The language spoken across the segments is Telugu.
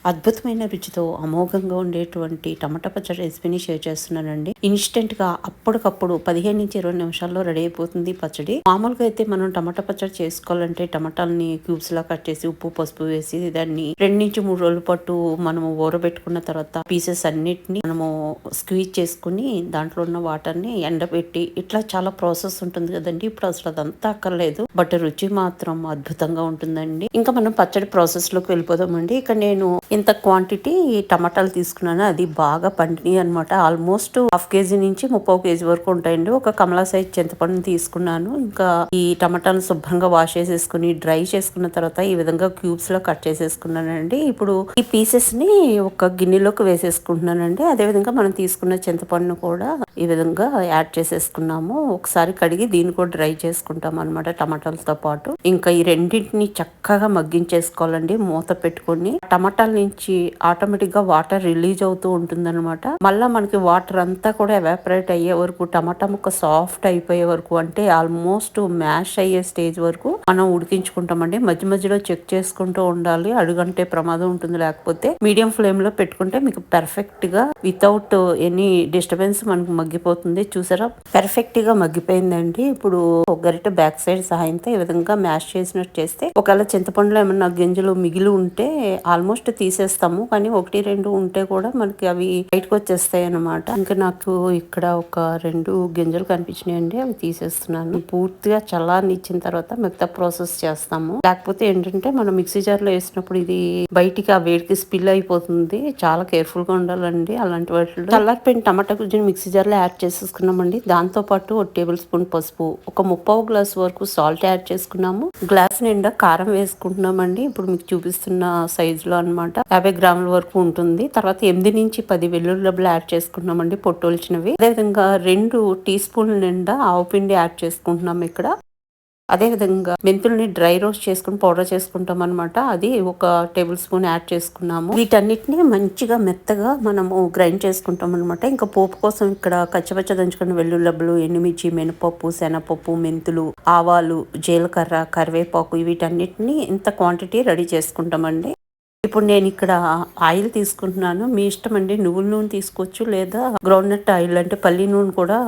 అద్భుతమైన రుచితో అమోఘంగా ఉండేటువంటి టమాటా పచ్చడి రెసిపీని షేర్ చేస్తున్నానండి. ఇన్స్టెంట్ గా అప్పటికప్పుడు 15 నుంచి 20 నిమిషాల్లో రెడీ అయిపోతుంది పచ్చడి. మామూలుగా అయితే మనం టమాటా పచ్చడి చేసుకోవాలంటే టమాటాలని క్యూబ్స్ లా కట్ చేసి ఉప్పు పసుపు వేసి దాన్ని 2 నుంచి 3 రోజుల పాటు మనము ఊరబెట్టుకున్న తర్వాత పీసెస్ అన్నిటిని మనము స్క్వీజ్ చేసుకుని దాంట్లో ఉన్న వాటర్ ని ఎండబెట్టి ఇట్లా చాలా ప్రాసెస్ ఉంటుంది కదండి. ఇప్పుడు అసలు అదంతా అక్కర్లేదు, బట్ రుచి మాత్రం అద్భుతంగా ఉంటుందండి. ఇంకా మనం పచ్చడి ప్రాసెస్ లోకి వెళ్ళిపోదామండి. ఇక్కడ నేను ఇంత క్వాంటిటీ టమాటాలు తీసుకున్నాను, అది బాగా పండినాయి అనమాట. ఆల్మోస్ట్ ½ కేజీ నుంచి 30 కేజీ వరకు ఉంటాయండి. ఒక కమలా సైజ్ చింతపండుని తీసుకున్నాను. ఇంకా ఈ టమాటాలను శుభ్రంగా వాష్ చేసేసుకుని డ్రై చేసుకున్న తర్వాత ఈ విధంగా క్యూబ్స్ లో కట్ చేసేసుకున్నానండి. ఇప్పుడు ఈ పీసెస్ ని ఒక గిన్నెలోకి వేసేసుకుంటున్నానండి. అదే విధంగా మనం తీసుకున్న చింతపండును కూడా ఈ విధంగా యాడ్ చేసేసుకున్నాము. ఒకసారి కడిగి దీన్ని కూడా డ్రై చేసుకుంటాం అనమాట టమాటాలతో పాటు. ఇంకా ఈ రెండింటిని చక్కగా మగ్గించేసుకోవాలండి మూత పెట్టుకొని. టమాటాల నుంచి ఆటోమేటిక్ గా వాటర్ రిలీజ్ అవుతూ ఉంటుంది అనమాట. మళ్ళా మనకి వాటర్ అంతా కూడా ఎవాపరేట్ అయ్యే వరకు, టమాటా ముక్క సాఫ్ట్ అయిపోయే వరకు, అంటే ఆల్మోస్ట్ మ్యాష్ అయ్యే స్టేజ్ వరకు మనం ఉడికించుకుంటామండి. మధ్య మధ్యలో చెక్ చేసుకుంటూ ఉండాలి, అడుగంటే ప్రమాదం ఉంటుంది. లేకపోతే మీడియం ఫ్లేమ్ లో పెట్టుకుంటే మీకు పర్ఫెక్ట్ గా వితౌట్ ఎనీ డిస్టర్బెన్స్ మనకు మగ్గిపోతుంది. చూసారా, పర్ఫెక్ట్ గా మగ్గిపోయిందండి. ఇప్పుడు ఒక గరిటె బ్యాక్ సైడ్ సహాయంతో ఈ విధంగా మ్యాష్ చేసినట్టు చేస్తే, ఒకవేళ చింతపండులో ఏమన్నా గింజలు మిగిలి ఉంటే ఆల్మోస్ట్ తీసేస్తాము, కానీ 1-2 ఉంటే కూడా మనకి అవి బయటకు వచ్చేస్తాయి అనమాట. ఇంకా నాకు ఇక్కడ ఒక 2 గింజలు కనిపించినాయండి, అవి తీసేస్తున్నాను. పూర్తిగా చల్లారనిచ్చిన తర్వాత మిగతా ప్రాసెస్ చేస్తాము. లేకపోతే ఏంటంటే మనం మిక్సీ జార్ లో వేసినప్పుడు ఇది బయటికి ఆ వేడికి స్పిల్ అయిపోతుంది. చాలా కేర్ఫుల్ గా ఉండాలండి అలాంటి వాటిలో. చల్లారిపోయిన టమాటా గుజ్జుని మిక్సీ జార్ లో యాడ్ చేసేసుకున్నామండి. దాంతో పాటు 1 టేబుల్ స్పూన్ పసుపు, ఒక 3/4 గ్లాస్ వరకు సాల్ట్ యాడ్ చేసుకున్నాము. గ్లాస్ నిండా కారం వేసుకుంటున్నామండి. ఇప్పుడు మీకు చూపిస్తున్న సైజ్ లో అనమాట 50 గ్రాముల వరకు ఉంటుంది. తర్వాత 8-10 వెల్లుల్లి డబ్బులు యాడ్ చేసుకున్నామండి, పొట్టొల్చినవి. అదేవిధంగా 2 టీ స్పూన్ల నిండా ఆవు పిండి యాడ్ చేసుకుంటున్నాం ఇక్కడ. అదే విధంగా మెంతుల్ని డ్రై రోస్ట్ చేసుకుని పౌడర్ చేసుకుంటాం అనమాట. అది 1 టేబుల్ స్పూన్ యాడ్ చేసుకున్నాము. వీటన్నిటిని మంచిగా మెత్తగా మనము గ్రైండ్ చేసుకుంటాం అనమాట. ఇంకా పోపు కోసం ఇక్కడ కచ్చపచ్చ దంచుకున్న వెల్లుల్లబ్బలు, ఎండుమిర్చి, మినపప్పు, శనగపప్పు, మెంతులు, ఆవాలు, జీలకర్ర, కరివేపాకు, వీటన్నిటిని ఇంత క్వాంటిటీ రెడీ చేసుకుంటామండి. ఇప్పుడు నేను ఇక్కడ ఆయిల్ తీసుకుంటున్నాను. మీ ఇష్టం అండి, నువ్వుల నూనె తీసుకోవచ్చు, లేదా గ్రౌండ్నట్ ఆయిల్ అంటే పల్లి నూనె కూడా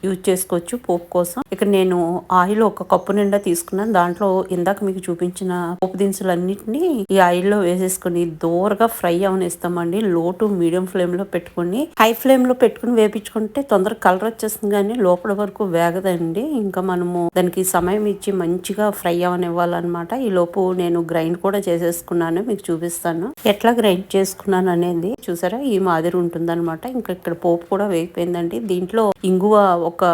యూజ్ చేసుకోవచ్చు పోపు కోసం. ఇక్కడ నేను ఆయిల్ 1 కప్పు నిండా తీసుకున్నాను. దాంట్లో ఇందాక మీకు చూపించిన పోపు దినుసులన్నిటిని ఈ ఆయిల్లో వేసేసుకుని దూరగా ఫ్రై అవనిస్తామండి. లో టు మీడియం ఫ్లేమ్ లో పెట్టుకుని, హై ఫ్లేమ్ లో పెట్టుకుని వేపించుకుంటే తొందరగా కలర్ వచ్చేస్తుంది, కానీ లోపల వరకు వేగదండి. ఇంకా మనము దానికి సమయం ఇచ్చి మంచిగా ఫ్రై అవనివ్వాలన్నమాట. ఈ లోపు నేను గ్రైండ్ కూడా చేసేసుకున్నాను, మీకు చూపిస్తాను ఎట్లా గ్రైండ్ చేసుకున్నాను అనేది. చూసారా, ఈ మాదిరి ఉంటుంది అనమాట. ఇంకా ఇక్కడ పోపు కూడా వేగిపోయిందండి. దీంట్లో ఇంగువ ఒక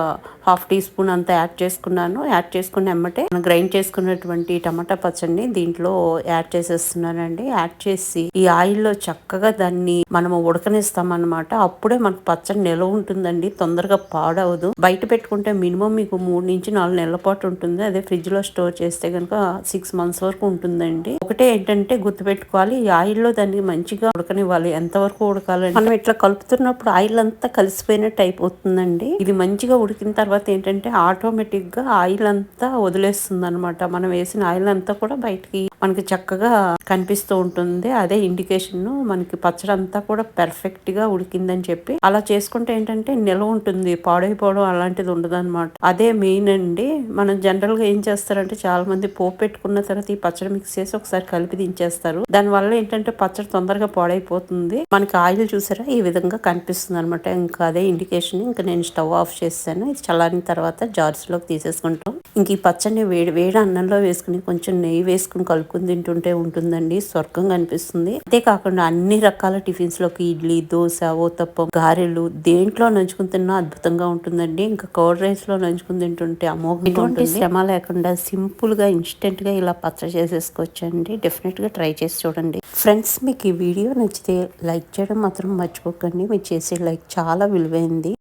½ టీ స్పూన్ అంతా యాడ్ చేసుకున్నాను. యాడ్ చేసుకుని ఎమ్మటే గ్రైండ్ చేసుకున్నటువంటి టమాటా పచ్చడిని దీంట్లో యాడ్ చేసేస్తున్నానండి. యాడ్ చేసి ఈ ఆయిల్లో చక్కగా దాన్ని మనము ఉడకనిస్తాం అనమాట. అప్పుడే మనకు పచ్చడి నిల్వ ఉంటుందండి, తొందరగా పాడవదు. బయట పెట్టుకుంటే మినిమం మీకు 3-4 నెలల పాటు ఉంటుంది. అదే ఫ్రిడ్జ్ లో స్టోర్ చేస్తే కనుక 6 మంత్స్ వరకు ఉంటుందండి. ఒకటే ఏంటంటే గుర్తుపెట్టుకోవాలి, ఈ ఆయిల్లో దాన్ని మంచిగా ఉడకనివ్వాలి. ఎంతవరకు ఉడకాలంటే మనం ఇట్లా కలుపుతున్నప్పుడు ఆయిల్ అంతా కలిసిపోయినట్టు అయిపోతుందండి. ఇది మంచిగా ఉడికిన తర్వాత ఏంటంటే ఆటోమేటిక్ గా ఆయిల్ అంతా వదిలేస్తుంది అనమాట. మనం వేసిన ఆయిల్ అంతా కూడా బయటికి మనకి చక్కగా కనిపిస్తూ ఉంటుంది. అదే ఇండికేషన్ మనకి పచ్చడి అంతా కూడా పర్ఫెక్ట్ గా ఉడికిందని చెప్పి. అలా చేసుకుంటే ఏంటంటే నిల్వ ఉంటుంది, పాడైపోవడం అలాంటిది ఉండదు అనమాట. అదే మెయిన్ అండి. మనం జనరల్ గా ఏం చేస్తారంటే చాలా మంది పోపు పెట్టుకున్న తర్వాత ఈ పచ్చడి మిక్స్ చేసి ఒకసారి కలిపి దించేస్తారు. దాని వల్ల ఏంటంటే పచ్చడి తొందరగా పాడైపోతుంది. మనకి ఆయిల్ చూసారా ఈ విధంగా కనిపిస్తుంది అనమాట. ఇంకా అదే ఇండికేషన్. ఇంకా నేను స్టవ్ ఆఫ్ చేస్తాను. ఇది చల్లారిన తర్వాత జార్స్ లోకి తీసేసుకుంటాం. ఇంక ఈ పచ్చడిని వేడి అన్నంలో వేసుకుని కొంచెం నెయ్యి వేసుకుని కలుపుకుని తింటుంటే ఉంటుందండి, స్వర్గంగా అనిపిస్తుంది. అంతేకాకుండా అన్ని రకాల టిఫిన్స్ లోకి ఇడ్లీ, దోశ, ఊతప్పం, గారెలు దేంట్లో నంచుకుని తిన్నా అద్భుతంగా ఉంటుందండి. ఇంకా కర్డ్ రైస్ లో నంచుకుని తింటుంటే అమోఘంగా ఉంటుంది. శ్రమ లేకుండా సింపుల్ గా ఇన్స్టెంట్ గా ఇలా పచ్చడి చేసేసుకోవచ్చు అండి. డెఫినెట్ గా ట్రై చేసి చూడండి ఫ్రెండ్స్. మీకు ఈ వీడియో నచ్చితే లైక్ చేయడం మాత్రం మర్చిపోకండి. మీరు చేసే లైక్ చాలా విలువైంది.